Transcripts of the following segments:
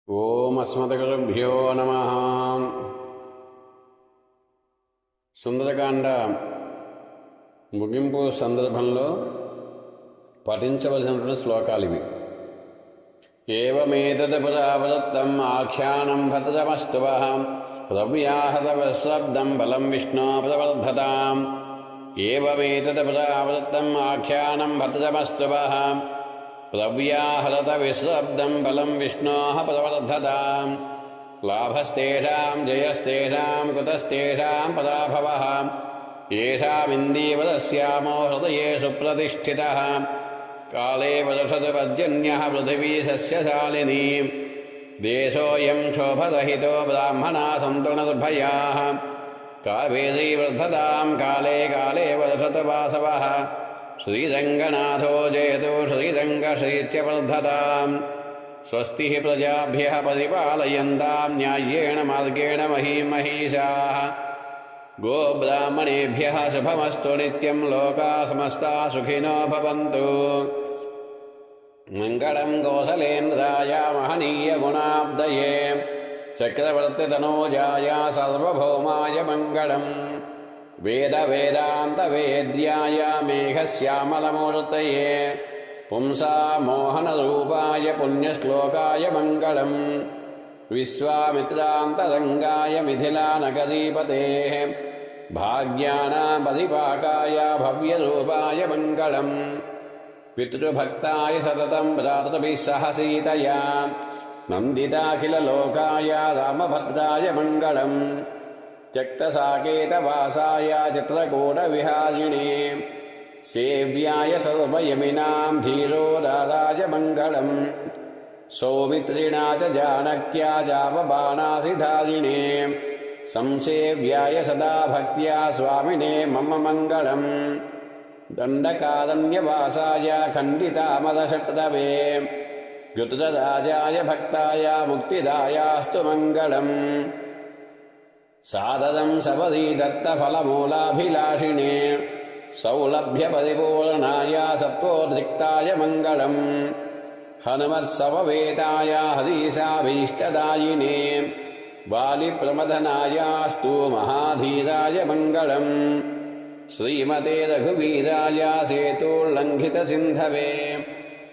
ఓం అస్మద్గురుభ్యో నమః. సుందరకాండ ముగింపు సందర్భంలో పఠించవలసినటువంటి శ్లోకాలు ఇవి. ఏవమేతద్ పురావృత్తం ఆఖ్యానం భద్రమస్తువః ప్రవ్యాహతశబ్దం బలం విష్ణో ప్రవర్ధతాం. ఏవమేతద్ పురావృత్తం ఆఖ్యానం భద్రమస్తువః ప్రవ్యాహరత విశ్రబ్దం బలం విష్ణోః ప్రవర్ధతాం. లాభస్తేషాం జయస్తేషాం కుతస్తేషాం పరాభవః येषामिन्दीवरस्यामो हृदये सुप्रतिष्ठितः. काले वर्षतु पर्जन्यः पृथिवी सस्यशालिनी. देशोऽयं क्षोभरहितो ब्राह्मणाः सन्तु निर्भयाः. कावेरी वर्धतां काले काले वर्षतु वासवः. श्रीरङ्गनाथो जयतु श्रीरङ्गश्रीत्य वर्धताम्. स्वस्तिः प्रजाभ्यः परिपालयन्तां न्याय्येण मार्गेण महीमहीषाः. गोब्राह्मणेभ्यः शुभमस्तु नित्यं लोकाः समस्ताः सुखिनो भवन्तु. मङ्गलं कौसलेन्द्राय महनीयगुणाब्धये चक्रवर्तितनूजाय सार्वभौमाय मङ्गलम्. वेदवेदान्तवेद्याय मेघश्यामलमूर्तये पुंसा मोहनरूपाय पुण्यश्लोकाय मङ्गलम्. विश्वामित्रान्तरङ्गाय मिथिलानगरीपतेः भाग्यानां परिपाकाय भव्यरूपाय मङ्गलम्. पितृभक्ताय सततं भ्रातृभिः सह सीतया नन्दिताखिललोकाय रामभद्राय मङ्गलम्. त्यक्तसाकेतवासाय चित्रकूटविहारिणे सेव्याय सर्वयमिनां धीरोदाराय मङ्गलम्. सौमित्रिणा च जानक्या जावबाणासिधारिणे संसेव्याय सदा भक्त्या स्वामिने मम मङ्गलम्. दण्डकारण्यवासाय खण्डितामलशत्रवे युतराजाय भक्ताय मुक्तिदायास्तु मङ्गलम्. सादरं सबरीदत्तफलमूलाभिलाषिणे सौलभ्यपरिपूर्णाय सत्त्वोद्रिक्ताय मङ्गलम्. हनुमत्समवेताय हरीशाभीष्टदायिने वालिप्रमथनायास्तु महाधीराय मङ्गलम्. श्रीमते रघुवीराय सेतुर्लङ्घितसिन्धवे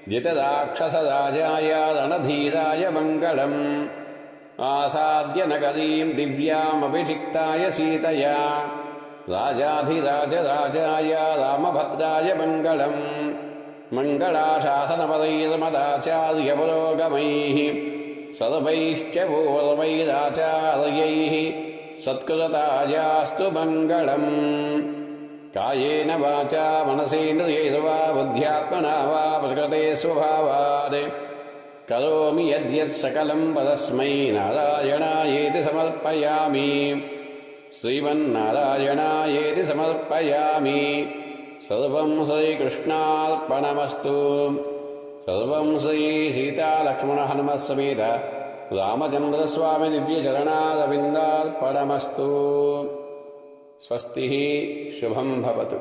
जितराक्षसराजाय रणधीराय मङ्गलम्. आसाद्य नगरीं दिव्यामभिषिक्ताय सीतया राजाधिराजराजाय रामभद्राय मङ्गलम्. मङ्गलाशासनपदैर्मदाचार्यपुरोगमैः सर्वैश्च पूर्वैराचार्यैः सत्कृतायास्तु मङ्गलम्. कायेन वाचा मनसेन्द्रियैर्वा बुद्ध्यात्मना वा प्रकृते स्वभावात् करोमि यद्यत् सकलं परस्मै नारायणायेति समर्पयामि. श्रीमन्नारायणायेति समर्पयामि. सर्वं श्रीकृष्णार्पणमस्तु. सर्वं श्री सीतालक्ष्मणहनुमत्समेत रामचन्द्रस्वामी दिव्यचरणारविन्दार्पणमस्तु. स्वस्तिः शुभं भवतु.